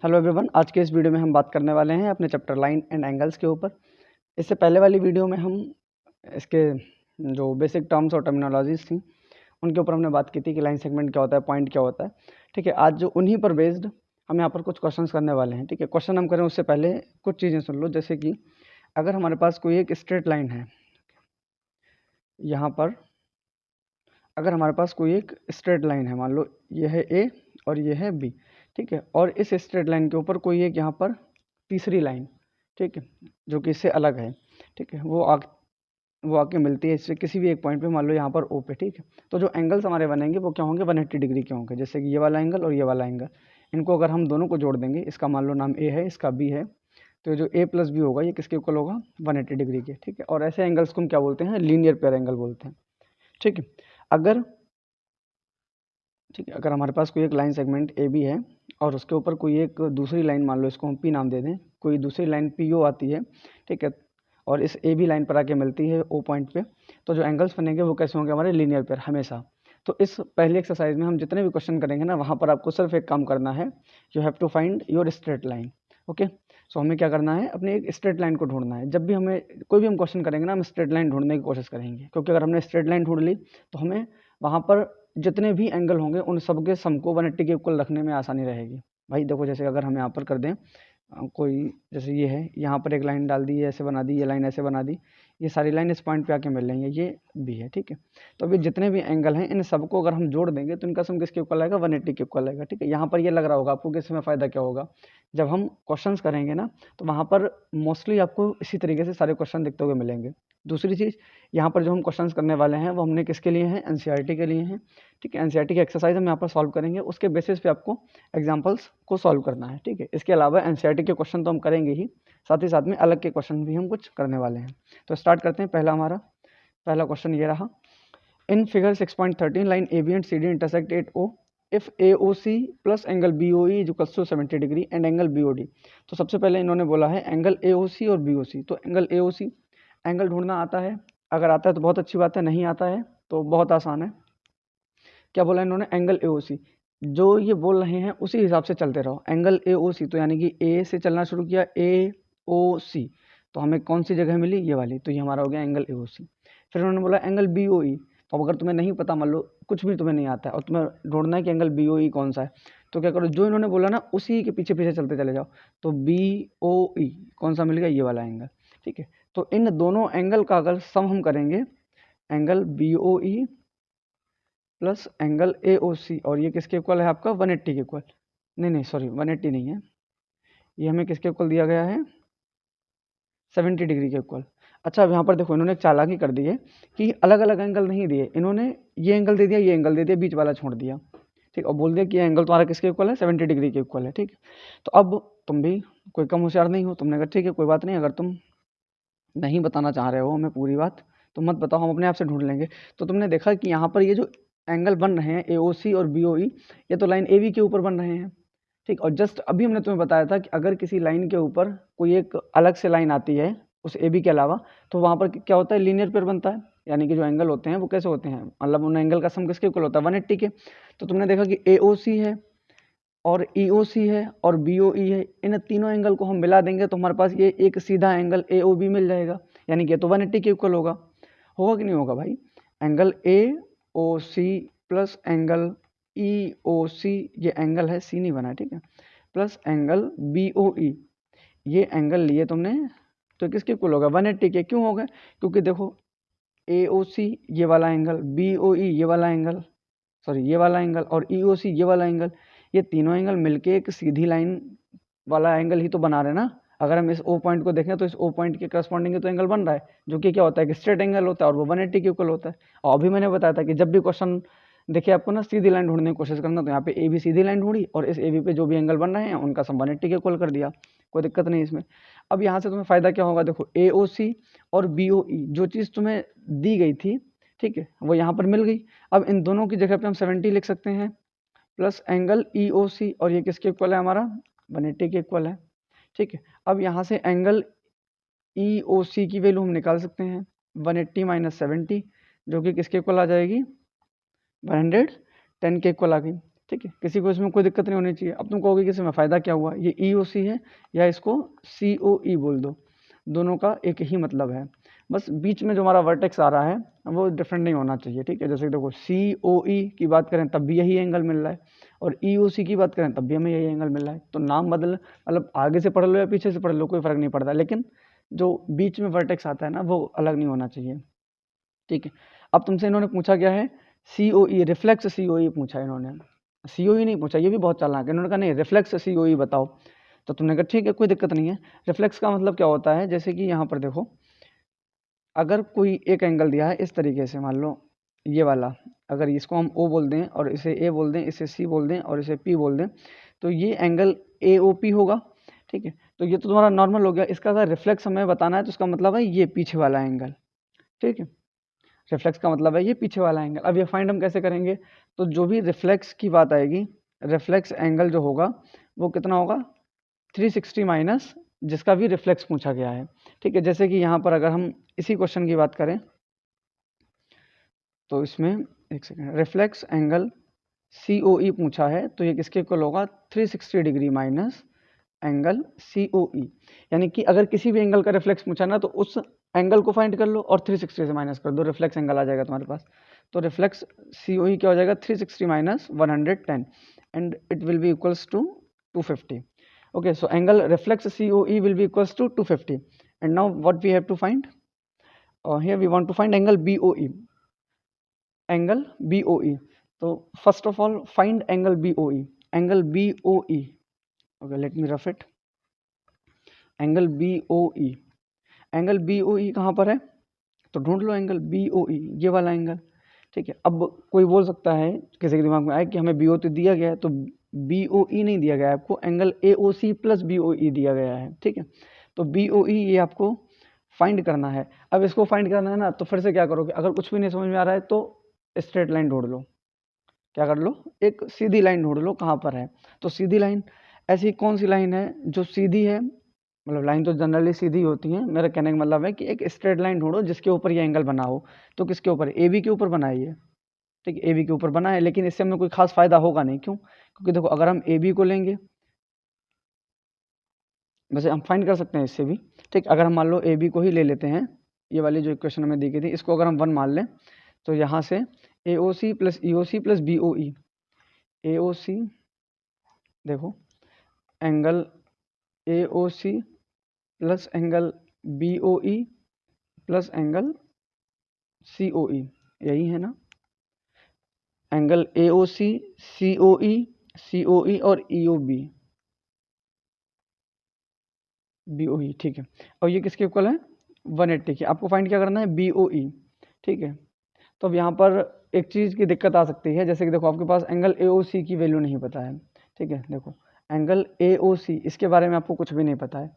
Hello everyone, आज के इस वीडियो में हम बात करने वाले हैं अपने चैप्टर लाइन एंड एंगल्स के ऊपर। इससे पहले वाली वीडियो में हम इसके जो बेसिक टर्म्स और टर्मिनोलॉजीज थी उनके ऊपर हमने बात की थी कि लाइन सेगमेंट क्या होता है, पॉइंट क्या होता है। ठीक है, आज जो उन्हीं पर बेस्ड हम यहाँ पर कुछ क्वेश्चंस करने वाले हैं। ठीक है, क्वेश्चन हम करें उससे पहले कुछ चीज़ें सुन लो, जैसे कि अगर हमारे पास कोई एक स्ट्रेट लाइन है, यहाँ पर अगर हमारे पास कोई एक स्ट्रेट लाइन है, मान लो ये है ए और ये है बी। ठीक है, और इस स्ट्रेट लाइन के ऊपर कोई एक यहाँ पर तीसरी लाइन, ठीक है, जो कि इससे अलग है। ठीक है, वो आके मिलती है इससे किसी भी एक पॉइंट पे, मान लो यहाँ पर ओ पे। ठीक है, तो जो एंगल्स हमारे बनेंगे वो क्या होंगे, 180 डिग्री के होंगे। जैसे कि ये वाला एंगल और ये वाला एंगल, इनको अगर हम दोनों को जोड़ देंगे, इसका मान लो नाम ए है, इसका बी है, तो जो ए प्लस बी होगा ये किसके इक्वल होगा, 180 डिग्री के। ठीक है, और ऐसे एंगल्स को हम क्या बोलते हैं, लीनियर पेयर एंगल बोलते हैं। ठीक है, अगर ठीक है, अगर हमारे पास कोई एक लाइन सेगमेंट ए बी है और उसके ऊपर कोई एक दूसरी लाइन, मान लो इसको हम पी नाम दे दें, कोई दूसरी लाइन पी ओ आती है। ठीक है, और इस ए बी लाइन पर आके मिलती है ओ पॉइंट पे, तो जो एंगल्स बनेंगे वो कैसे होंगे, हमारे लीनियर पेयर हमेशा। तो इस पहली एक्सरसाइज में हम जितने भी क्वेश्चन करेंगे ना, वहाँ पर आपको सिर्फ एक काम करना है, you have to find your straight line. Okay, so हमें क्या करना है, अपनी एक स्ट्रेट लाइन को ढूंढना है। जब भी हमें कोई भी हम क्वेश्चन करेंगे ना, हम स्ट्रेट लाइन ढूंढने की कोशिश करेंगे, क्योंकि अगर हमने स्ट्रेट लाइन ढूंढ ली तो हमें वहाँ पर जितने भी एंगल होंगे उन सब के सम को 180 के इक्वल रखने में आसानी रहेगी। भाई देखो, जैसे अगर हम यहाँ पर कर दें कोई, जैसे ये है, यहाँ पर एक लाइन डाल दी, ऐसे बना दी, ये लाइन ऐसे बना दी, ये सारी लाइन इस पॉइंट पे आके मिल रही है, ये भी है। ठीक है, तो अभी जितने भी एंगल हैं इन सबको अगर हम जोड़ देंगे तो इनका सम किसके इक्वल आएगा, 180 के इक्वल आएगा। ठीक है, यहाँ पर ये लग रहा होगा आपको कि इसमें फ़ायदा क्या होगा, जब हम क्वेश्चंस करेंगे ना तो वहाँ पर मोस्टली आपको इसी तरीके से सारे क्वेश्चन दिखते हुए मिलेंगे। दूसरी चीज़, यहाँ पर जो हम क्वेश्चंस करने वाले हैं वो हमने किसके लिए हैं, एनसीईआरटी के लिए हैं। ठीक है, एनसीईआरटी की एक्सरसाइज हम यहाँ पर सॉल्व करेंगे, उसके बेसिस पे आपको एग्जाम्पल्स को सॉल्व करना है। ठीक है, इसके अलावा एनसीईआरटी के क्वेश्चन तो हम करेंगे ही, साथ ही साथ में अलग के क्वेश्चन भी हम कुछ करने वाले हैं। तो स्टार्ट करते हैं। पहला क्वेश्चन ये रहा, in figure 6.13 line A B and C D intersect at O if A O C plus angle B O E is equals to 70 degree and angle B O D. तो सबसे पहले इन्होंने बोला है एंगल ए ओ सी और B O सी। तो angle A O C angle ढूंढना आता है, अगर आता है तो बहुत अच्छी बात है, नहीं आता है तो बहुत आसान है। क्या बोला इन्होंने, एंगल ए ओ सी, जो ये बोल रहे हैं उसी हिसाब से चलते रहो। एंगल ए ओ सी, तो यानी कि ए से चलना शुरू किया, ए ओ सी, तो हमें कौन सी जगह मिली, ये वाली, तो ये हमारा हो गया एंगल ए ओ सी। फिर उन्होंने बोला एंगल बी ओ ई, तो अगर तुम्हें नहीं पता, मान लो कुछ भी तुम्हें नहीं आता है और तुम्हें ढूंढना है कि एंगल बी ओ ई कौन सा है, तो क्या करो, जो इन्होंने बोला ना उसी के पीछे पीछे चलते चले जाओ। तो बी ओ ई कौन सा मिल गया, ये वाला एंगल। ठीक है, तो इन दोनों एंगल का अगर सम हम करेंगे, angle B O E plus angle A O C, और ये किसके इक्वल है आपका, 180 के इक्वल। नहीं सॉरी, 180 नहीं है, ये हमें किसके इक्वल दिया गया है, 70 डिग्री के इक्वल। अच्छा, अब यहाँ पर देखो, इन्होंने एक चालाकी कर दी है कि अलग अलग एंगल नहीं दिए, इन्होंने ये एंगल दे दिया, ये एंगल दे दिया, बीच वाला छोड़ दिया। ठीक, और बोल दिया कि ये एंगल तुम्हारा किसके इक्वल है, 70 डिग्री के इक्वल है। ठीक, तो अब तुम भी कोई कम होशियार नहीं हो, तुमने कहा ठीक है कोई बात नहीं, अगर तुम नहीं बताना चाह रहे हो हमें पूरी बात तो मत बताओ, हम अपने आप से ढूंढ लेंगे। तो तुमने देखा कि यहाँ पर ये जो एंगल बन रहे हैं ए ओ सी और बी ओ ई, ये तो लाइन ए बी के ऊपर बन रहे हैं। ठीक, और जस्ट अभी हमने तुम्हें बताया था कि अगर किसी लाइन के ऊपर कोई एक अलग से लाइन आती है उस ए बी के अलावा, तो वहाँ पर क्या होता है, लीनियर पेयर बनता है। यानी कि जो एंगल होते हैं वो कैसे होते हैं, मतलब उन एंगल का सम किसके इक्वल होता है, 180 के। तो तुमने देखा कि ए ओ सी है और ई ओ सी है और बी ओ ई है, इन तीनों एंगल को हम मिला देंगे तो हमारे पास ये एक सीधा एंगल ए ओ बी मिल जाएगा, यानी कि ये तो 180 के इक्वल होगा। होगा कि नहीं होगा भाई, angle A O C plus angle E O C, ये एंगल है, सी नहीं बना है, ठीक है, plus angle B O E, ये एंगल लिए तुमने, तो किसके इक्वल होगा, 180 के। क्यों होगा, क्योंकि देखो ए ओ सी ये वाला एंगल, बी ओ ई ये वाला एंगल, सॉरी ये वाला एंगल, और ई ओ सी ये वाला एंगल, ये तीनों एंगल मिलके एक सीधी लाइन वाला एंगल ही तो बना रहे हैं ना। अगर हम इस ओ पॉइंट को देखें तो इस ओ पॉइंट के करस्पॉन्डिंग तो एंगल बन रहा है, जो कि क्या होता है कि स्ट्रेट एंगल होता है, और वो 180 के इक्वल होता है। और अभी मैंने बताया था कि जब भी क्वेश्चन देखिए आपको ना सीधी लाइन ढूंढने की कोशिश करना, तो यहाँ पे ए बी सीधी लाइन ढूंढी और इस ए बी पे जो भी एंगल बन रहे हैं उनका सम 180 के इक्वल कर दिया, कोई दिक्कत नहीं इसमें। अब यहाँ से तुम्हें फायदा क्या होगा, देखो ए ओ सी और बी ओ ई, जो चीज़ तुम्हें दी गई थी, ठीक है, वो यहाँ पर मिल गई। अब इन दोनों की जगह पे हम 70 लिख सकते हैं, plus angle E O C, और ये किसके इक्वल है हमारा, 180 के इक्वल है। ठीक है, अब यहाँ से एंगल ई ओ सी की वैल्यू हम निकाल सकते हैं, 180 माइनस 70, जो कि किसके इक्वल आ जाएगी, 110 के इक्वल आ गई। ठीक है, किसी को इसमें कोई दिक्कत नहीं होनी चाहिए। अब तुम कहोगे कि इसमें फ़ायदा क्या हुआ, ये EOC है या इसको COE बोल दो, दोनों का एक ही मतलब है, बस बीच में जो हमारा वर्टेक्स आ रहा है वो डिफरेंट नहीं होना चाहिए। ठीक है, जैसे देखो COE की बात करें तब भी यही एंगल मिल रहा है, और EOC की बात करें तब भी हमें यही एंगल मिल रहा है। तो नाम बदल, मतलब आगे से पढ़ लो या पीछे से पढ़ लो, कोई फ़र्क नहीं पड़ता, लेकिन जो बीच में वर्टेक्स आता है ना वो अलग नहीं होना चाहिए। ठीक है, अब तुमसे इन्होंने पूछा क्या है, COE, रिफ्लेक्स COE पूछा इन्होंने, COE नहीं पूछा, ये भी बहुत चालाक है। इन्होंने कहा नहीं रिफ्लेक्स COE बताओ, तो तुमने कहा ठीक है कोई दिक्कत नहीं है। रिफ्लेक्स का मतलब क्या होता है, जैसे कि यहाँ पर देखो, अगर कोई एक एंगल दिया है इस तरीके से, मान लो ये वाला, अगर इसको हम O बोल दें और इसे A बोल दें, इसे C बोल दें और इसे P बोल दें, तो ये एंगल AOP होगा। ठीक है, तो ये तो तुम्हारा नॉर्मल हो गया। इसका अगर रिफ्लेक्स हमें बताना है तो इसका मतलब है ये पीछे वाला एंगल। ठीक है, रिफ्लेक्स का मतलब है ये पीछे वाला एंगल। अब ये फाइंड हम कैसे करेंगे, तो जो भी रिफ्लेक्स की बात आएगी, रिफ्लेक्स एंगल जो होगा वो कितना होगा, 360 माइनस जिसका भी रिफ्लेक्स पूछा गया है। ठीक है, जैसे कि यहाँ पर अगर हम इसी क्वेश्चन की बात करें तो इसमें एक सेकेंड, रिफ्लेक्स एंगल COE पूछा है, तो ये किसके इक्वल होगा, 360 डिग्री माइनस एंगल COE। यानी कि अगर किसी भी एंगल का रिफ्लेक्स पूछा ना तो उस एंगल को फाइंड कर लो और 360 से माइनस कर दो, रिफ्लेक्स एंगल आ जाएगा तुम्हारे पास। तो रिफ्लेक्स COE क्या हो जाएगा, 360 minus 110 and it will be equals to 250। Okay, so angle reflex COE will be equals to 250, and now what we have to find, here we want to find angle BOE, angle BOE. So first of all find angle BOE, angle BOE. Okay, let me rough it, angle BOE, angle BOE कहाँ पर है, तो ढूंढ लो angle BOE, ये वाला angle. ठीक है, अब कोई बोल सकता है, किसी के दिमाग में आए कि हमें BOE दिया गया है, तो BOE नहीं दिया गया है आपको, एंगल AOC प्लस BOE दिया गया है। ठीक है, तो BOE ये आपको फाइंड करना है। अब इसको फाइंड करना है ना, तो फिर से क्या करोगे, अगर कुछ भी नहीं समझ में आ रहा है तो स्ट्रेट लाइन ढूंढ लो, क्या कर लो, एक सीधी लाइन ढूंढ लो कहाँ पर है। तो सीधी लाइन, ऐसी कौन सी लाइन है जो सीधी है, मतलब लाइन तो जनरली सीधी होती है, मेरा कहने का मतलब है कि एक स्ट्रेट लाइन ढूंढो जिसके ऊपर ये एंगल बना हो। तो किसके ऊपर, AB के ऊपर बना है ये। ठीक है, AB के ऊपर बना है, लेकिन इससे हमें कोई खास फायदा होगा नहीं, क्यों, क्योंकि देखो अगर हम AB को लेंगे, वैसे हम फाइंड कर सकते हैं इससे भी। ठीक, अगर हम मान लो AB को ही ले लेते हैं, ये वाली जो इक्वेशन हमें दी गई थी इसको अगर हम 1 मान लें, तो यहाँ से AOC plus EOC plus BOE, AOC देखो angle AOC plus angle BOE plus angle COE, यही है ना, एंगल AOC COE COE और EOB BOE। ठीक है, और ये किसके इक्वल है, 180 की। आपको फाइंड क्या करना है, BOE। ठीक है, तो अब यहाँ पर एक चीज़ की दिक्कत आ सकती है, जैसे कि देखो आपके पास एंगल AOC की वैल्यू नहीं पता है। ठीक है, देखो एंगल AOC इसके बारे में आपको कुछ भी नहीं पता है।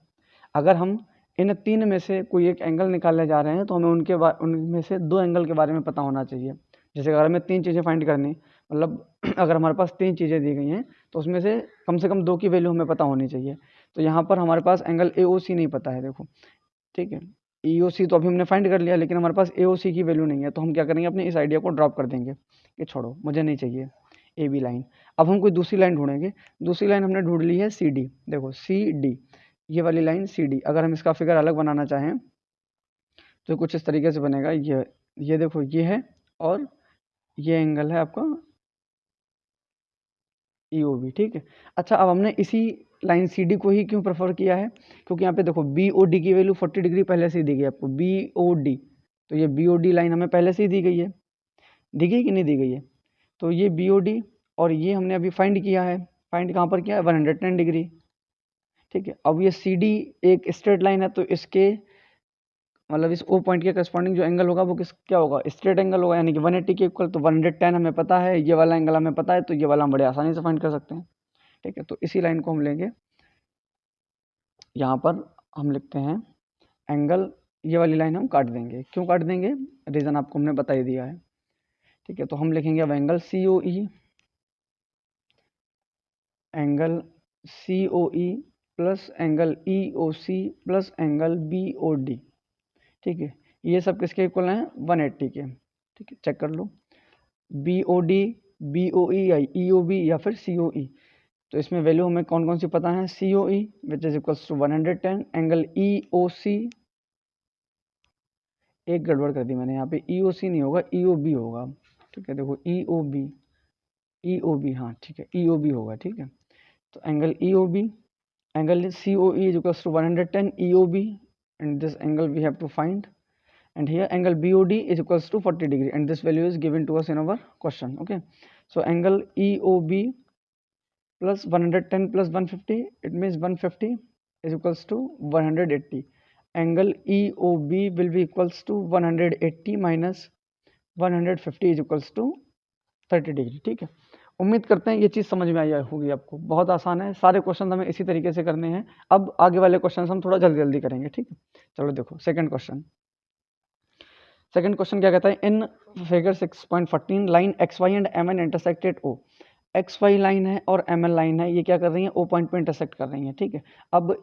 अगर हम इन तीन में से कोई एक एंगल निकालने जा रहे हैं तो हमें उनमें से दो एंगल के बारे में पता होना चाहिए। जैसे अगर हमें तीन चीज़ें फाइंड करनी, मतलब अगर हमारे पास तीन चीज़ें दी गई हैं तो उसमें से कम दो की वैल्यू हमें पता होनी चाहिए। तो यहाँ पर हमारे पास एंगल AOC नहीं पता है, देखो। ठीक है, EOC तो अभी हमने फाइंड कर लिया, लेकिन हमारे पास AOC की वैल्यू नहीं है, तो हम क्या करेंगे, अपने इस आइडिया को ड्रॉप कर देंगे कि छोड़ो मुझे नहीं चाहिए AB लाइन। अब हम कोई दूसरी लाइन ढूंढेंगे। दूसरी लाइन हमने ढूंढ ली है CD, देखो CD, ये वाली लाइन CD। अगर हम इसका फिगर अलग बनाना चाहें तो कुछ इस तरीके से बनेगा, ये देखो ये है और ये एंगल है आपका EOB। ठीक है, अच्छा अब हमने इसी लाइन CD को ही क्यों प्रेफर किया है, क्योंकि यहाँ पे देखो BOD की वैल्यू 40 डिग्री पहले से ही दी गई है आपको, BOD, तो ये BOD लाइन हमें पहले से ही दी गई है, दी गई कि नहीं दी गई है, तो ये BOD और ये हमने अभी फाइंड किया है, फाइंड कहाँ पर किया है, 110 डिग्री। ठीक है, अब ये CD एक स्ट्रेट लाइन है, तो इसके मतलब इस O पॉइंट के करस्पॉन्डिंग जो एंगल होगा वो क्या होगा, स्ट्रेट एंगल होगा, यानी कि 180 के इक्वल। तो 110 हमें पता है, ये वाला एंगल हमें पता है, तो ये वाला हम बड़े आसानी से फाइंड कर सकते हैं। ठीक है, तो इसी लाइन को हम लेंगे, यहाँ पर हम लिखते हैं एंगल, ये वाली लाइन हम काट देंगे। क्यों काट देंगे, रीज़न आपको हमने बता ही दिया है। ठीक है, तो हम लिखेंगे अब angle COE, angle COE plus angle EOC plus angle BOD। ठीक है, ये सब किसके इक्वल हैं, 180 के। ठीक है, चेक कर लो, BOD BOE या EOB या फिर COE। तो इसमें वैल्यू हमें कौन कौन सी पता है, COE which is equals to 110, angle EOC, एक गड़बड़ कर दी मैंने यहाँ पे, EOC नहीं होगा, EOB होगा, ठीक है, देखो EOB, हाँ ठीक है, EOB होगा, ठीक है। तो angle EOB, angle COE is equals to 110 EOB, and this angle we have to find, and here angle BOD is equals to 40 degree, and this value is given to us in our question. Okay, so angle EOB plus 110 plus 150, it means 150 is equals to 180. Angle EOB will be equals to 180 minus 150 is equals to 30 degree, ठीक है। उम्मीद करते हैं ये चीज़ समझ में आई होगी आपको, बहुत आसान है, सारे क्वेश्चन हमें इसी तरीके से करने हैं। अब आगे वाले क्वेश्चन हम थोड़ा जल्दी जल्दी करेंगे, ठीक है। चलो देखो सेकंड क्वेश्चन क्या कहता है, in figure 6.14 line XY and MN intersected O। XY line है और MN लाइन है, ये क्या कर रही है, O पॉइंट पे इंटरसेक्ट कर रही है, ठीक है। अब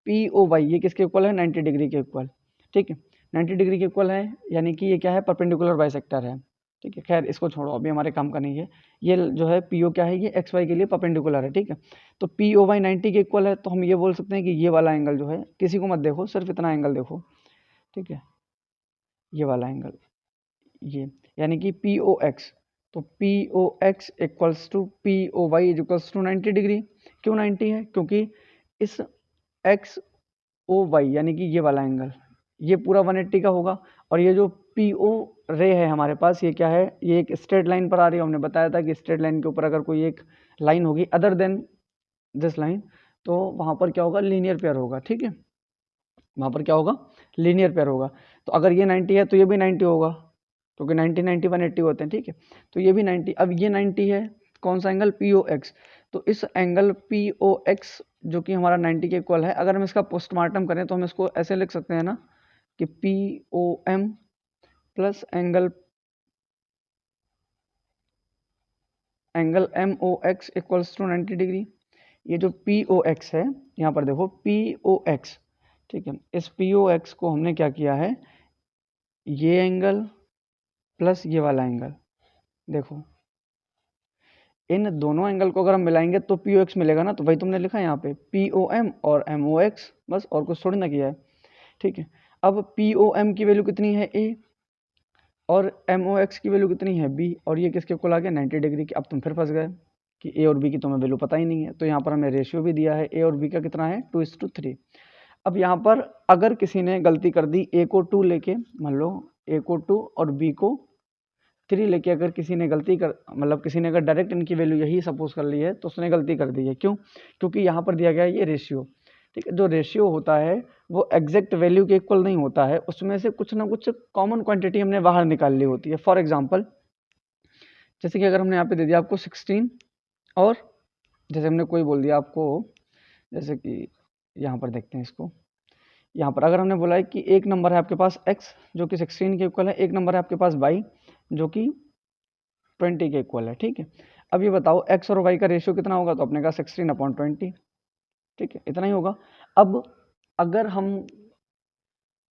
POY ये किसके इक्वल है, 90 डिग्री के इक्वल, ठीक है, 90 डिग्री के इक्वल है, यानी कि ये क्या है, परपेंडिकुलर बाइसेक्टर है, ठीक है। खैर इसको छोड़ो, अभी हमारे काम का नहीं है। ये जो है PO क्या है, ये XY के लिए परपेंडिकुलर है, ठीक है। तो POY 90 के इक्वल है, तो हम ये बोल सकते हैं कि ये वाला एंगल जो है, किसी को मत देखो, सिर्फ इतना एंगल देखो, ठीक है, ये वाला एंगल, ये यानी कि POX, तो POX equals to POY is equals to 90 degree. क्यों 90 है, क्योंकि इस XOY यानी कि ये वाला एंगल, ये पूरा 180 का होगा, और ये जो PO रे है हमारे पास, ये क्या है, ये एक स्ट्रेट लाइन पर आ रही है। हमने बताया था कि स्ट्रेट लाइन के ऊपर अगर कोई एक लाइन होगी अदर देन दिस लाइन, तो वहाँ पर क्या होगा, लीनियर पेयर होगा, ठीक है, वहाँ पर क्या होगा, लीनियर पेयर होगा। तो अगर ये 90 है तो ये भी 90 होगा, क्योंकि 90 90 180 होते हैं, ठीक है। तो ये भी 90, अब ये 90 है, कौन सा एंगल, POX। तो इस एंगल POX जो कि हमारा 90 के इक्वल है, अगर हम इसका पोस्टमार्टम करें तो हम इसको ऐसे लिख सकते हैं ना कि POM plus angle MOX equals to 90 degree. ये जो POX है, यहाँ पर देखो POX, ठीक है, इस POX को हमने क्या किया है, ये एंगल प्लस ये वाला एंगल, देखो इन दोनों एंगल को अगर हम मिलाएंगे तो POX मिलेगा ना, तो वही तुमने लिखा है यहाँ पे POM और MOX, बस और कुछ थोड़ी ना किया है, ठीक है। अब POM की वैल्यू कितनी है, A, और MOX की वैल्यू कितनी है, B, और ये किसके इक्वल आ गया, 90 डिग्री की। अब तुम फिर फंस गए कि A और B की तुम्हें वैल्यू पता ही नहीं है, तो यहाँ पर हमें रेशियो भी दिया है, A और B का कितना है, 2:3। अब यहाँ पर अगर किसी ने गलती कर दी, A को 2 लेके, मान लो A को 2 और B को 3 लेके, अगर किसी ने गलती कर, मतलब किसी ने अगर डायरेक्ट इनकी वैल्यू यही सपोज कर ली है, तो उसने गलती कर दी है। क्यों, क्योंकि यहाँ पर दिया गया है ये रेशियो, ठीक है। जो रेशियो होता है वो एग्जैक्ट वैल्यू के इक्वल नहीं होता है, उसमें से कुछ ना कुछ कॉमन क्वांटिटी हमने बाहर निकाल ली होती है। फॉर एग्जांपल, जैसे कि अगर हमने यहाँ पे दे दिया आपको 16, और जैसे हमने कोई बोल दिया आपको, जैसे कि यहाँ पर देखते हैं इसको, यहाँ पर अगर हमने बोला है कि एक नंबर है आपके पास x जो कि 16 के इक्वल है, एक नंबर है आपके पास y जो कि 20 के इक्वल है, ठीक है। अब ये बताओ x और y का रेशियो कितना होगा, तो अपने का 16/20, ठीक है, इतना ही होगा। अब अगर हम,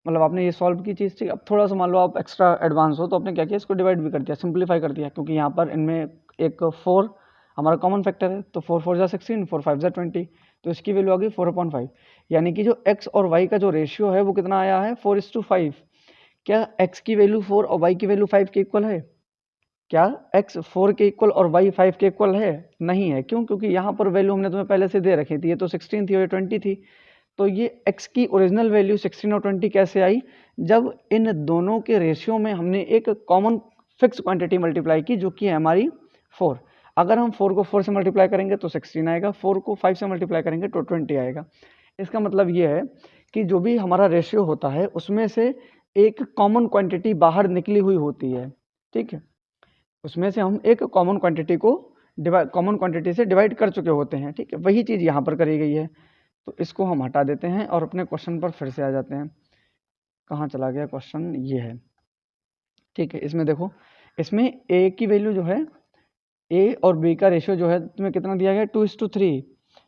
मतलब आपने ये सॉल्व की चीज़, ठीक है, अब थोड़ा सा मान लो आप एक्स्ट्रा एडवांस हो, तो आपने क्या किया, इसको डिवाइड भी कर दिया, सिंप्लीफाई कर दिया, क्योंकि यहाँ पर इनमें एक 4 हमारा कॉमन फैक्टर है, तो 4 4 जा 16, 4 5 जा 20, तो इसकी वैल्यू आ गई 4/5, यानी कि जो x और y का जो रेशियो है वो कितना आया है, 4:5। क्या x की वैल्यू 4 और y की वैल्यू 5 के इक्वल है, क्या x 4 के इक्वल और y 5 के इक्वल है, नहीं है। क्यों, क्योंकि यहाँ पर वैल्यू हमने तुम्हें पहले से दे रखी थी, ये तो 16 थी और ये 20 थी, तो ये x की ओरिजिनल वैल्यू 16 और 20 कैसे आई, जब इन दोनों के रेशियो में हमने एक कॉमन फिक्स क्वांटिटी मल्टीप्लाई की, जो कि है हमारी 4। अगर हम 4 को 4 से मल्टीप्लाई करेंगे तो 16 आएगा, 4 को 5 से मल्टीप्लाई करेंगे तो 20 आएगा। इसका मतलब ये है कि जो भी हमारा रेशियो होता है उसमें से एक कॉमन क्वांटिटी बाहर निकली हुई होती है, ठीक है, उसमें से हम एक कॉमन क्वांटिटी को कॉमन क्वांटिटी से डिवाइड कर चुके होते हैं, ठीक है। वही चीज़ यहाँ पर करी गई है, तो इसको हम हटा देते हैं और अपने क्वेश्चन पर फिर से आ जाते हैं। कहाँ चला गया क्वेश्चन, ये है, ठीक है। इसमें देखो, इसमें a की वैल्यू जो है, a और b का रेशियो जो है तुम्हें कितना दिया गया, 2:3,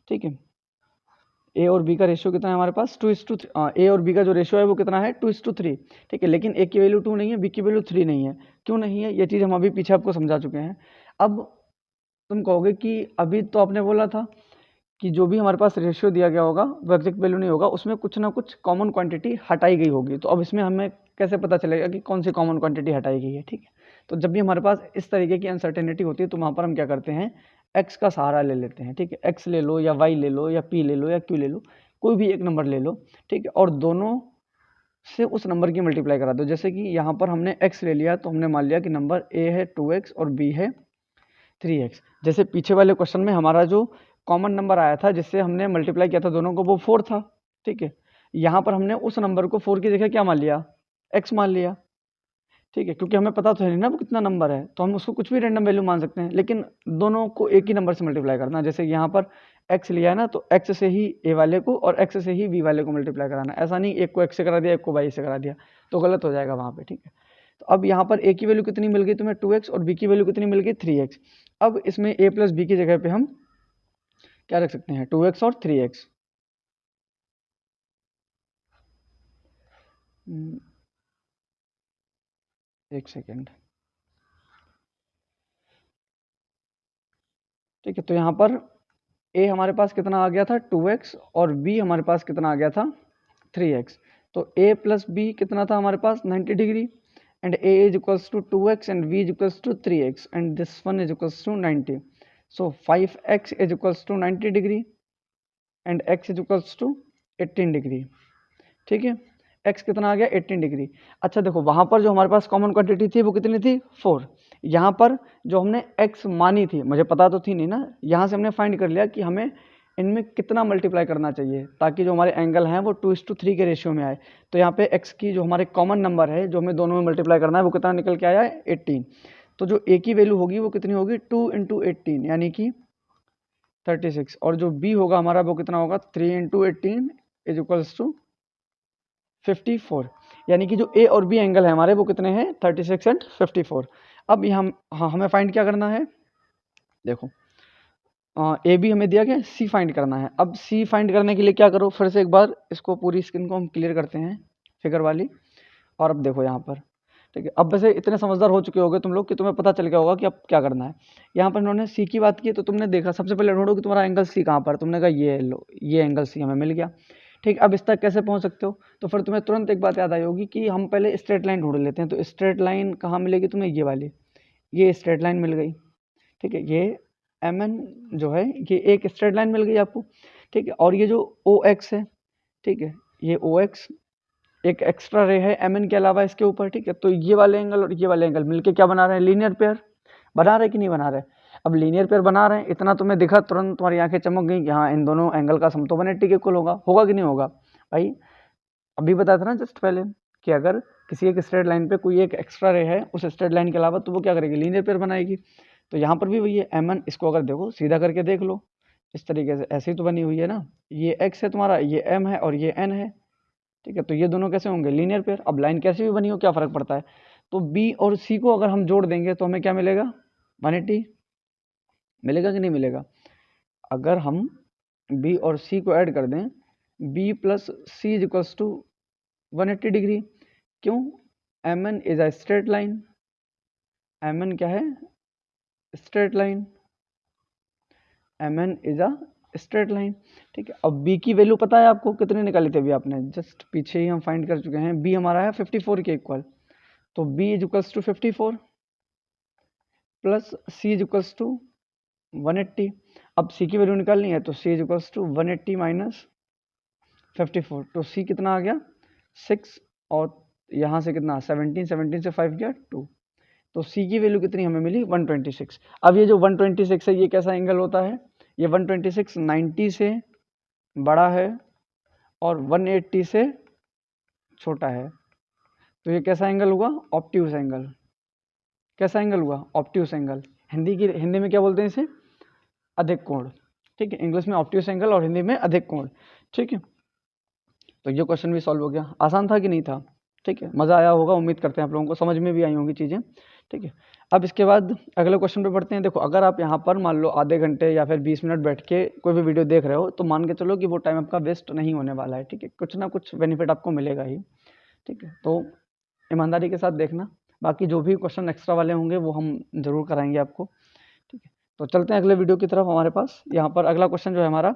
ठीक है। a और b का रेशियो कितना है हमारे पास, 2:3। a और b का जो रेशियो है वो कितना है, 2:3, ठीक है। लेकिन a की वैल्यू 2 नहीं है, b की वैल्यू 3 नहीं है। क्यों नहीं है, ये चीज़ हम अभी पीछे आपको समझा चुके हैं। अब तुम कहोगे कि अभी तो आपने बोला था कि जो भी हमारे पास रेशियो दिया गया होगा वो एग्जैक्ट वैल्यू नहीं होगा, उसमें कुछ ना कुछ कॉमन क्वांटिटी हटाई गई होगी। तो अब इसमें हमें कैसे पता चलेगा कि कौन सी कॉमन क्वांटिटी हटाई गई है? ठीक है, तो जब भी हमारे पास इस तरीके की अनसर्टेनिटी होती है तो वहाँ पर हम क्या करते हैं, एक्स का सहारा ले लेते हैं। ठीक है, एक्स ले लो या वाई ले लो या पी ले लो या क्यू ले लो, कोई भी एक नंबर ले लो। ठीक है, और दोनों से उस नंबर की मल्टीप्लाई करा दो। जैसे कि यहाँ पर हमने x ले लिया तो हमने मान लिया कि नंबर a है 2x और b है 3x। जैसे पीछे वाले क्वेश्चन में हमारा जो कॉमन नंबर आया था जिससे हमने मल्टीप्लाई किया था दोनों को, वो 4 था। ठीक है, यहाँ पर हमने उस नंबर को 4 की जगह क्या मान लिया, x मान लिया। ठीक है, क्योंकि हमें पता तो है नहीं ना वो कितना नंबर है, तो हम उसको कुछ भी रैंडम वैल्यू मान सकते हैं, लेकिन दोनों को एक ही नंबर से मल्टीप्लाई करना। जैसे यहाँ पर x लिया है ना, तो x से ही a वाले को और x से ही b वाले को मल्टीप्लाई कराना। ऐसा नहीं एक को x से करा दिया एक को y से करा दिया, तो गलत हो जाएगा वहाँ पे। ठीक है, तो अब यहाँ पर a की वैल्यू कितनी मिल गई तुम्हें 2x और b की वैल्यू कितनी मिल गई 3x। अब इसमें a प्लस b की जगह पे हम क्या रख सकते हैं, 2x और 3x। एक सेकेंड। ठीक है, तो यहाँ पर a हमारे पास कितना आ गया था 2x और b हमारे पास कितना आ गया था 3x। तो a प्लस b कितना था हमारे पास 90 degree, and a is equals to 2x and b is equals to 3x and this one is equals to 90. So 5x is equals to 90 degree and x is equals to 18 degree. ठीक है, x कितना आ गया 18 degree. अच्छा देखो, वहाँ पर जो हमारे पास कॉमन क्वांटिटी थी वो कितनी थी 4। यहाँ पर जो हमने x मानी थी, मुझे पता तो थी नहीं ना, यहाँ से हमने फाइंड कर लिया कि हमें इनमें कितना मल्टीप्लाई करना चाहिए ताकि जो हमारे एंगल हैं वो 2:3 के रेशियो में आए। तो यहाँ पे x की जो हमारे कॉमन नंबर है जो हमें दोनों में मल्टीप्लाई करना है वो कितना निकल के आया है 18। तो जो a की वैल्यू होगी वो कितनी होगी 2 × 18 यानी कि 36, और जो b होगा हमारा वो कितना होगा 3 × 18 इज इक्वल्स टू 54। यानी कि जो ए और बी एंगल है हमारे वो कितने हैं 36 एंड 54। अब यहाँ हमें फाइंड क्या करना है, देखो ए बी हमें दिया गया, सी फाइंड करना है। अब सी फाइंड करने के लिए क्या करो, फिर से एक बार इसको पूरी स्क्रीन को हम क्लियर करते हैं फिगर वाली। और अब देखो यहाँ पर, ठीक है, अब वैसे इतने समझदार हो चुके होगे तुम लोग कि तुम्हें पता चल गया होगा कि अब क्या करना है। यहाँ पर इन्होंने सी की बात की तो तुमने देखा सबसे पहले ढूंढो कि तुम्हारा एंगल सी कहाँ पर, तुमने कहा ये लो, ये एंगल सी हमें मिल गया। ठीक, अब इस तक कैसे पहुँच सकते हो, तो फिर तुम्हें तुरंत एक बात याद आई होगी कि हम पहले स्ट्रेट लाइन ढूंढ लेते हैं। तो स्ट्रेट लाइन कहाँ मिलेगी तुम्हें, ये वाली, ये स्ट्रेट लाइन मिल गई। ठीक है, ये एम एन जो है ये एक स्ट्रेट लाइन मिल गई आपको। ठीक है, और ये जो ओ एक्स है, ठीक है, ये ओ एक्स एक एक्स्ट्रा रे है एम एन के अलावा इसके ऊपर। ठीक है, तो ये वाले एंगल और ये वाले एंगल मिलके क्या बना रहे हैं, लीनियर पेयर बना रहे कि नहीं बना रहे। अब लीनियर पेयर बना रहे हैं, इतना तुम्हें दिखा तुरंत तुम्हारी आंखें चमक गई कि हाँ इन दोनों एंगल का सम तो 180 के इक्वल होगा। होगा कि नहीं होगा भाई, अभी बताया था ना जस्ट पहले कि अगर किसी एक स्ट्रेट लाइन पे कोई एक एक्स्ट्रा रे है उस स्ट्रेट लाइन के अलावा, तो वो क्या करेगी, लीनियर पेयर बनाएगी। तो यहाँ पर भी वही है एम एन, इसको अगर देखो सीधा करके देख लो इस तरीके से, ऐसे ही तो बनी हुई है ना, ये एक्स है तुम्हारा, ये एम है और ये एन है। ठीक है, तो ये दोनों कैसे होंगे, लीनियर पेयर। अब लाइन कैसे भी बनी हो क्या फ़र्क पड़ता है। तो बी और सी को अगर हम जोड़ देंगे तो हमें क्या मिलेगा 180, मिलेगा कि नहीं मिलेगा। अगर हम बी और सी को ऐड कर दें, B plus C is equals to 180 degree. क्यों, M N is a straight line, M N क्या है straight line, M N is a straight line. ठीक है, अब b की वैल्यू पता है आपको कितनी निकाली थी अभी आपने जस्ट पीछे ही हम फाइंड कर चुके हैं। b हमारा है 54 के इक्वल, तो b is equals to 54 plus c is equals to 180। अब c की वैल्यू निकालनी है तो c is equals to 180 minus 54, तो c कितना आ गया 6 और यहाँ से कितना 17, 17 से 5 गया 2, तो c की वैल्यू कितनी हमें मिली 126। अब ये जो 126 है ये कैसा एंगल होता है, ये 126 90 से बड़ा है और 180 से छोटा है, तो ये कैसा एंगल हुआ ऑब्ट्यूस एंगल। कैसा एंगल हुआ ऑब्ट्यूस एंगल। हिंदी में क्या बोलते हैं इसे, अधिक कोण। ठीक है, इंग्लिश में ऑब्ट्यूस एंगल और हिंदी में अधिक कोण। ठीक है, तो ये क्वेश्चन भी सॉल्व हो गया। आसान था कि नहीं था, ठीक है, मज़ा आया होगा, उम्मीद करते हैं आप लोगों को समझ में भी आई होंगी चीज़ें। ठीक है, अब इसके बाद अगले क्वेश्चन पे बढ़ते हैं। देखो अगर आप यहाँ पर मान लो आधे घंटे या फिर 20 मिनट बैठ के कोई भी वीडियो देख रहे हो तो मान के चलो कि वो टाइम आपका वेस्ट नहीं होने वाला है। ठीक है, कुछ ना कुछ बेनिफिट आपको मिलेगा ही। ठीक है, तो ईमानदारी के साथ देखना, बाकी जो भी क्वेश्चन एक्स्ट्रा वाले होंगे वो हम ज़रूर कराएंगे आपको। तो चलते हैं अगले वीडियो की तरफ। हमारे पास यहाँ पर अगला क्वेश्चन जो है हमारा,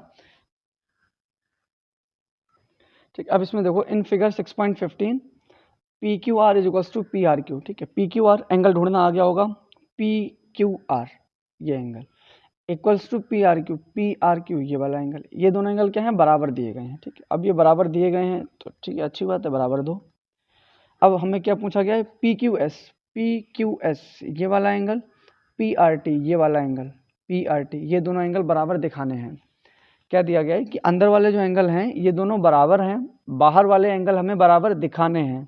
ठीक। अब इसमें देखो, in figure 6.15 P Q R is equals to P R Q, ठीक है। पी क्यू आर एंगल ढूंढना आ गया होगा, पी क्यू आर ये angle equals to P R Q ये वाला एंगल। ये दोनों एंगल क्या है, बराबर दिए गए हैं, ठीक है। अब ये बराबर दिए गए हैं तो ठीक है, अच्छी बात है, बराबर दो। अब हमें क्या पूछा गया है, पी क्यू एस ये वाला एंगल, पी आर टी ये वाला एंगल, पी आर टी ये दोनों एंगल बराबर दिखाने हैं। क्या दिया गया है कि अंदर वाले जो एंगल हैं ये दोनों बराबर हैं, बाहर वाले एंगल हमें बराबर दिखाने हैं,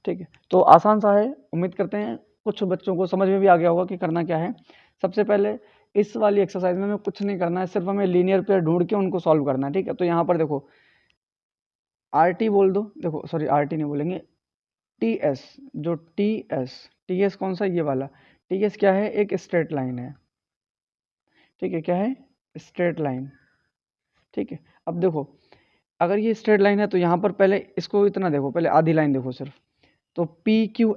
ठीक है। तो आसान सा है, उम्मीद करते हैं कुछ बच्चों को समझ में भी आ गया होगा कि करना क्या है। सबसे पहले इस वाली एक्सरसाइज में हमें कुछ नहीं करना है, सिर्फ हमें लीनियर पेयर ढूंढ के उनको सॉल्व करना है, ठीक है। तो यहाँ पर देखो आर टी बोल दो, देखो सॉरी आर टी नहीं बोलेंगे, टी एस, जो टी एस कौन सा, ये वाला टी एस क्या है, एक स्ट्रेट लाइन है, ठीक है। क्या है, स्ट्रेट लाइन, ठीक है। अब देखो अगर ये स्ट्रेट लाइन है तो यहाँ पर पहले इसको इतना देखो, पहले आधी लाइन देखो सिर्फ, तो P Q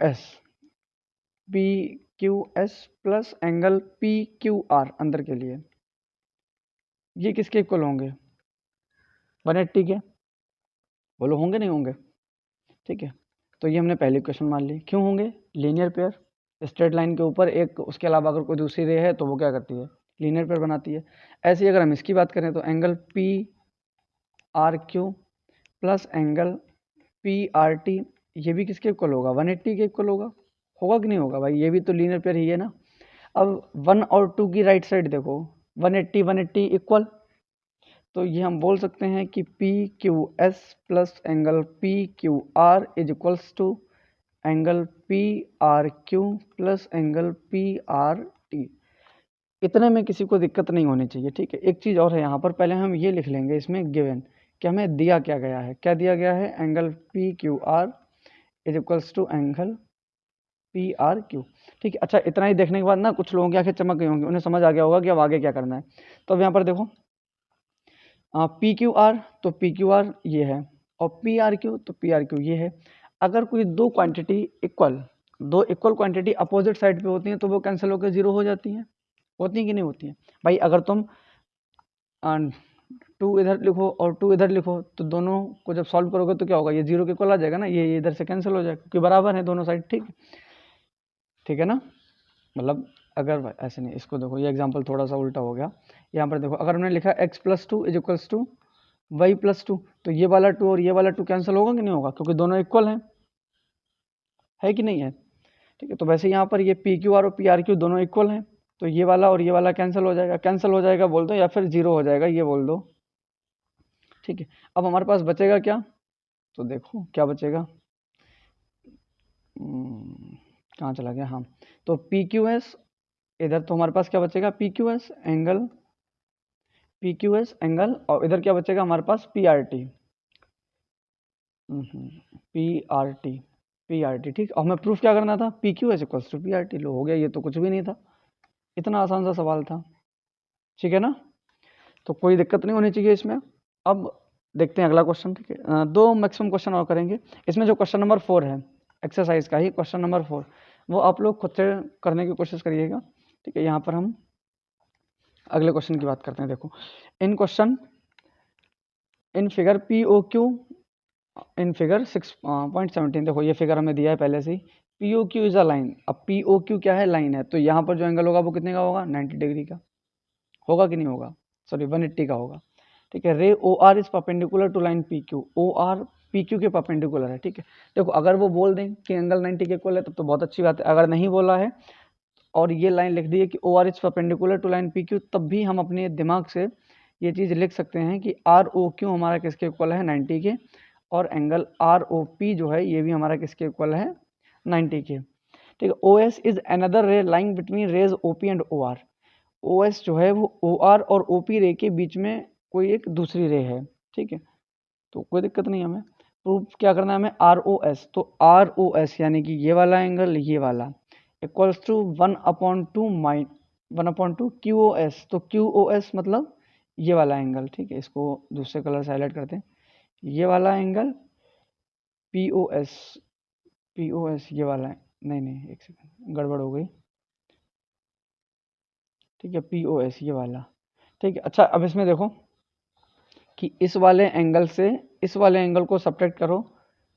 S plus angle P Q are अंदर के लिए, ये किसके इक्वल होंगे, 180 के, बोलो होंगे नहीं होंगे, ठीक है। तो ये हमने पहली क्वेश्चन मान ली। क्यों होंगे, लीनियर पेयर, स्ट्रेट लाइन के ऊपर एक उसके अलावा अगर कोई दूसरी रे है तो वो क्या करती है, लीनियर पेयर बनाती है। ऐसे ही अगर हम इसकी बात करें तो angle P R Q plus angle P R T ये भी किसके इक्वल होगा, 180 के इक्वल होगा। होगा कि नहीं होगा भाई, ये भी तो लीनियर पेयर ही है ना। अब 1 और 2 की राइट साइड देखो, 180 इक्वल, तो ये हम बोल सकते हैं कि P Q S plus angle P Q R is equals to angle P R Q plus angle P R T. इतने में किसी को दिक्कत नहीं होनी चाहिए, ठीक है। एक चीज़ और है यहाँ पर, पहले हम ये लिख लेंगे इसमें गिवन कि हमें दिया क्या गया है। क्या दिया गया है, angle P Q R is equals to angle P R Q, ठीक है। अच्छा, इतना ही देखने के बाद ना कुछ लोगों की आंखें चमक गई होंगी, उन्हें समझ आ गया होगा कि अब आगे क्या करना है। तो अब यहाँ पर देखो पी क्यू आर, तो पी क्यू आर ये है, और पी आर क्यू, तो पी आर क्यू ये है। अगर कोई दो इक्वल क्वांटिटी अपोजिट साइड पे होती हैं तो वो कैंसिल होकर जीरो हो जाती हैं, होती हैं कि नहीं होती हैं भाई। अगर तुम 2 इधर लिखो और 2 इधर लिखो तो दोनों को जब सॉल्व करोगे तो क्या होगा, ये जीरो के इक्वल आ जाएगा ना, ये इधर से कैंसिल हो जाएगा क्योंकि बराबर है दोनों साइड, ठीक है ना। मतलब अगर ऐसे नहीं, इसको देखो, ये एग्जांपल थोड़ा सा उल्टा हो गया। यहाँ पर देखो अगर हमने लिखा x plus two is equals to y plus two, तो ये वाला 2 और ये वाला 2 कैंसिल होगा कि नहीं होगा, क्योंकि दोनों इक्वल हैं, है कि नहीं है, ठीक है। तो वैसे यहाँ पर ये पी क्यू आर और पी आर क्यू दोनों इक्वल हैं, तो ये वाला और ये वाला कैंसिल हो जाएगा बोल दो, या फिर जीरो हो जाएगा ये बोल दो, ठीक है। अब हमारे पास बचेगा क्या, तो देखो क्या बचेगा, कहाँ चला गया, हाँ, तो पी क्यू एस इधर, तो हमारे पास क्या बचेगा, पी क्यू एस एंगल, और इधर क्या बचेगा हमारे पास, पी आर टी, ठीक। और हमें प्रूफ क्या करना था, P Q S equals to P R T, लो हो गया, ये तो कुछ भी नहीं था, इतना आसान सा सवाल था, ठीक है ना। तो कोई दिक्कत नहीं होनी चाहिए इसमें। अब देखते हैं अगला क्वेश्चन, ठीक है। दो मैक्सिमम क्वेश्चन और करेंगे इसमें। जो क्वेश्चन नंबर 4 है, एक्सरसाइज का ही क्वेश्चन नंबर 4, वो आप लोग खुद से करने की कोशिश करिएगा, ठीक है। यहाँ पर हम अगले क्वेश्चन की बात करते हैं। देखो in figure P O Q, in figure 6.17, देखो ये फिगर हमें दिया है पहले से ही, P O Q is a line. अब पी ओ क्यू क्या है, लाइन है, तो यहाँ पर जो एंगल होगा वो कितने का होगा, 90 डिग्री का होगा कि नहीं होगा, सॉरी 180 का होगा, ठीक है। Ray O R is perpendicular to line P Q, O R P Q के परपेंडिकुलर है, ठीक है। देखो अगर वो बोल दें कि एंगल 90 के इक्वल है तब तो बहुत अच्छी बात है, अगर नहीं बोला है और ये लाइन लिख दी है कि O R is perpendicular to line P Q, तब भी हम अपने दिमाग से ये चीज़ लिख सकते हैं कि आर ओ क्यू हमारा किसके इक्वल है, 90 के, और एंगल आर ओ पी जो है ये भी हमारा किसके इक्वल है, 90 के, ठीक है। O S is another ray line between rays O P and O R, O S जो है वो ओ आर और ओ पी रे के बीच में कोई एक दूसरी रे है, ठीक है। तो कोई दिक्कत नहीं, हमें प्रूफ क्या करना है, हमें आर ओ एस, तो आर ओ एस यानी कि ये वाला एंगल, ये वाला equals to 1/2 Q O S, तो क्यू ओ एस मतलब ये वाला एंगल, ठीक है। इसको दूसरे कलर से हाईलाइट करते हैं, ये वाला एंगल पी ओ एस, ये वाला है, नहीं एक सेकंड गड़बड़ हो गई, ठीक है, POS ये वाला। ठीक है, अच्छा अब इसमें देखो कि इस वाले एंगल से इस वाले एंगल को सब्ट्रैक्ट करो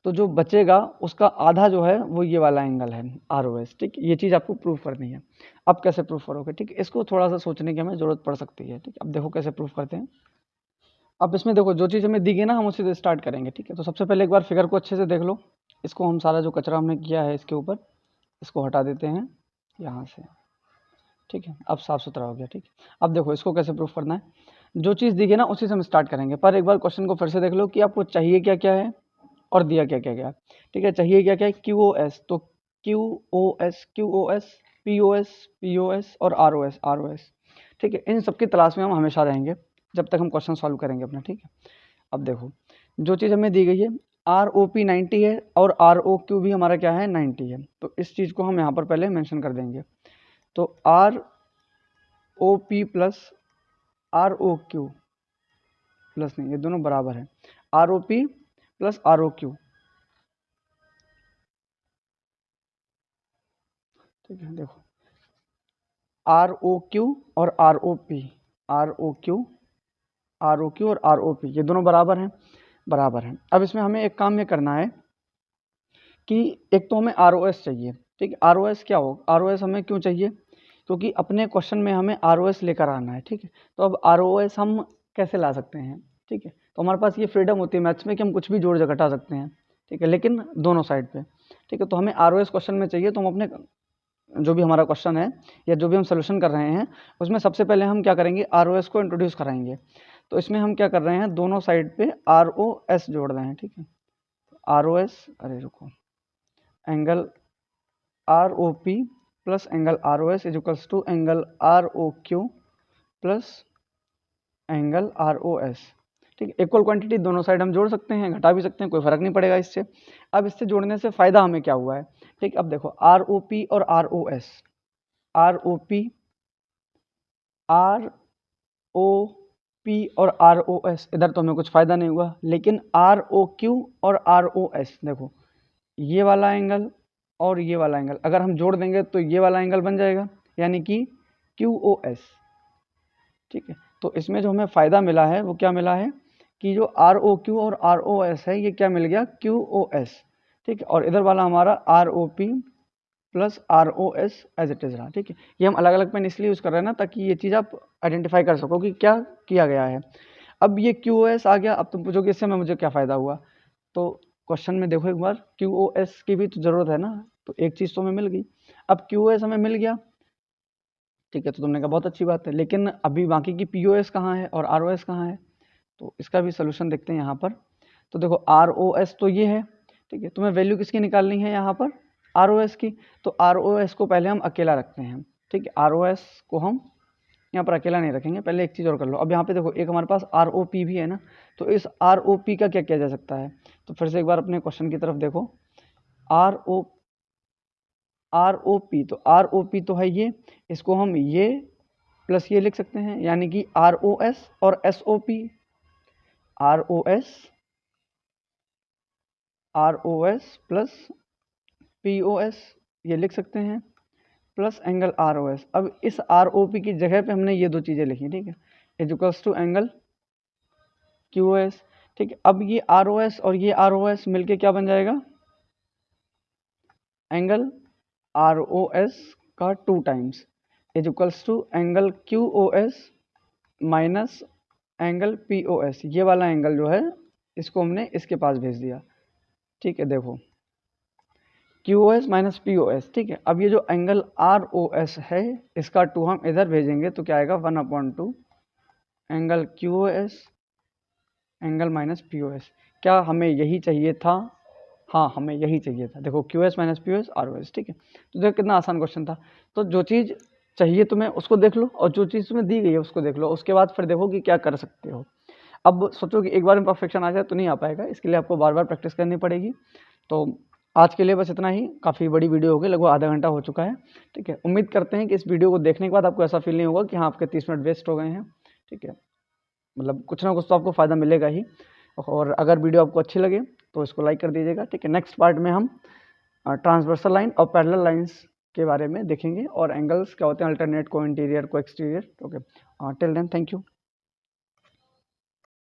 तो जो बचेगा उसका आधा जो है वो ये वाला एंगल है ROS। ठीक, ये चीज़ आपको प्रूफ करनी है। अब कैसे प्रूफ करोगे? ठीक, इसको थोड़ा सा सोचने की हमें ज़रूरत पड़ सकती है। ठीक, अब देखो कैसे प्रूफ करते हैं। अब इसमें देखो जो चीज़ हमें दी गई ना हम उसी से स्टार्ट करेंगे। ठीक है, तो सबसे पहले एक बार फिगर को अच्छे से देख लो। इसको हम सारा जो कचरा हमने किया है इसके ऊपर इसको हटा देते हैं यहाँ से। ठीक है, अब साफ सुथरा हो गया। ठीक, अब देखो इसको कैसे प्रूफ करना है। जो चीज़ दी गई ना उसी से हम स्टार्ट करेंगे, पर एक बार क्वेश्चन को फिर से देख लो कि आपको चाहिए क्या क्या है और दिया क्या क्या क्या। ठीक है, चाहिए क्या क्या है? QoS, तो QoS, POS और ROS। ठीक है, इन सब की तलाश में हम हमेशा रहेंगे जब तक हम क्वेश्चन सॉल्व करेंगे अपना। ठीक है, अब देखो जो चीज़ हमें दी गई है ROP 90 है और ROQ भी हमारा क्या है 90 है, तो इस चीज़ को हम यहाँ पर पहले मेंशन कर देंगे। तो ROP प्लस ROQ प्लस नहीं, ये दोनों बराबर है, ROP प्लस ROQ। ठीक है, देखो ROQ और ROP, ROQ और ROP ये दोनों बराबर हैं, बराबर हैं। अब इसमें हमें एक काम ये करना है कि एक तो हमें ROS चाहिए। ठीक है, ROS क्या हो, ROS हमें क्यों चाहिए? क्योंकि अपने क्वेश्चन में हमें ROS लेकर आना है। ठीक है, तो अब ROS हम कैसे ला सकते हैं? ठीक है, तो हमारे पास ये फ्रीडम होती है मैथ्स में कि हम कुछ भी जोड़ घटा सकते हैं। ठीक है, लेकिन दोनों साइड पे। ठीक है, तो हमें ROS क्वेश्चन में चाहिए, तो हम अपने जो भी हमारा क्वेश्चन है या जो भी हम सोल्यूशन कर रहे हैं उसमें सबसे पहले हम क्या करेंगे, ROS को इंट्रोड्यूस कराएंगे। तो इसमें हम क्या कर रहे हैं, दोनों साइड पे ROS जोड़ रहे हैं। ठीक है, ROS, अरे रुको, angle ROP plus angle ROS is equals to angle ROQ plus angle ROS। ठीक है, इक्वल क्वांटिटी दोनों साइड हम जोड़ सकते हैं, घटा भी सकते हैं, कोई फर्क नहीं पड़ेगा इससे। अब इससे जोड़ने से फायदा हमें क्या हुआ है? ठीक, अब देखो ROP और ROS, ROP और ROS इधर तो हमें कुछ फायदा नहीं हुआ, लेकिन ROQ और ROS देखो ये वाला एंगल और ये वाला एंगल अगर हम जोड़ देंगे तो ये वाला एंगल बन जाएगा, यानी कि QoS। ठीक है, तो इसमें जो हमें फ़ायदा मिला है वो क्या मिला है कि जो ROQ और ROS है ये क्या मिल गया, QoS। ठीक है, और इधर वाला हमारा ROP plus ROS as it is रहा। ठीक है, ये हम अलग अलग पेन इसलिए यूज़ कर रहे हैं ना ताकि ये चीज़ आप आइडेंटिफाई कर सको कि क्या किया गया है। अब ये QoS आ गया, अब तुम पूछोगे इससे मैं मुझे क्या फ़ायदा हुआ? तो क्वेश्चन में देखो एक बार, QoS की भी तो ज़रूरत है ना, तो एक चीज़ तो हमें मिल गई। अब QoS हमें मिल गया, ठीक है, तो तुमने कहा बहुत अच्छी बात है, लेकिन अभी बाकी की POS कहाँ है और ROS कहाँ है? तो इसका भी सोल्यूशन देखते हैं यहाँ पर। तो देखो ROS तो ये है। ठीक है, तुम्हें वैल्यू किसकी निकालनी है यहाँ पर, ROS की। तो ROS को पहले हम अकेला रखते हैं। ठीक है, ROS को हम यहाँ पर अकेला नहीं रखेंगे, पहले एक चीज़ और कर लो। अब यहाँ पे देखो एक हमारे पास ROP भी है ना, तो इस ROP का क्या किया जा सकता है? तो फिर से एक बार अपने क्वेश्चन की तरफ देखो, ROP, तो ROP तो है ये, इसको हम ये प्लस ये लिख सकते हैं, यानी कि ROS और SOP, ROS प्लस POS ये लिख सकते हैं, प्लस एंगल ROS। अब इस ROP की जगह पे हमने ये दो चीज़ें लिखी। ठीक है, is equals to angle QoS। ठीक है, अब ये ROS और ये ROS मिलके क्या बन जाएगा, एंगल ROS का 2 times is equals to angle QoS minus angle POS। ये वाला एंगल जो है इसको हमने इसके पास भेज दिया। ठीक है, देखो QoS माइनस POS। ठीक है, अब ये जो एंगल ROS है इसका 2 हम इधर भेजेंगे तो क्या आएगा, 1/2 angle QoS angle minus POS। क्या हमें यही चाहिए था? हाँ, हमें यही चाहिए था। देखो QoS माइनस POS ROS। ठीक है, तो देखो कितना आसान क्वेश्चन था। तो जो चीज़ चाहिए तुम्हें उसको देख लो और जो चीज़ तुम्हें दी गई है उसको देख लो, उसके बाद फिर देखो कि क्या कर सकते हो। अब सोचो कि एक बार में परफेक्शन आ जाए तो नहीं आ पाएगा, इसके लिए आपको बार बार प्रैक्टिस करनी पड़ेगी। तो आज के लिए बस इतना ही, काफ़ी बड़ी वीडियो हो गई, लगभग आधा घंटा हो चुका है। ठीक है, उम्मीद करते हैं कि इस वीडियो को देखने के बाद आपको ऐसा फील नहीं होगा कि हाँ आपके 30 मिनट वेस्ट हो गए हैं। ठीक है, मतलब कुछ ना कुछ तो आपको फ़ायदा मिलेगा ही। और अगर वीडियो आपको अच्छी लगे तो इसको लाइक कर दीजिएगा। ठीक है, नेक्स्ट पार्ट में हम ट्रांसवर्सल लाइन और पैरेलल लाइंस के बारे में देखेंगे और एंगल्स क्या होते हैं, अल्टरनेट, को इंटीरियर, को exterior. Okay, till then thank you.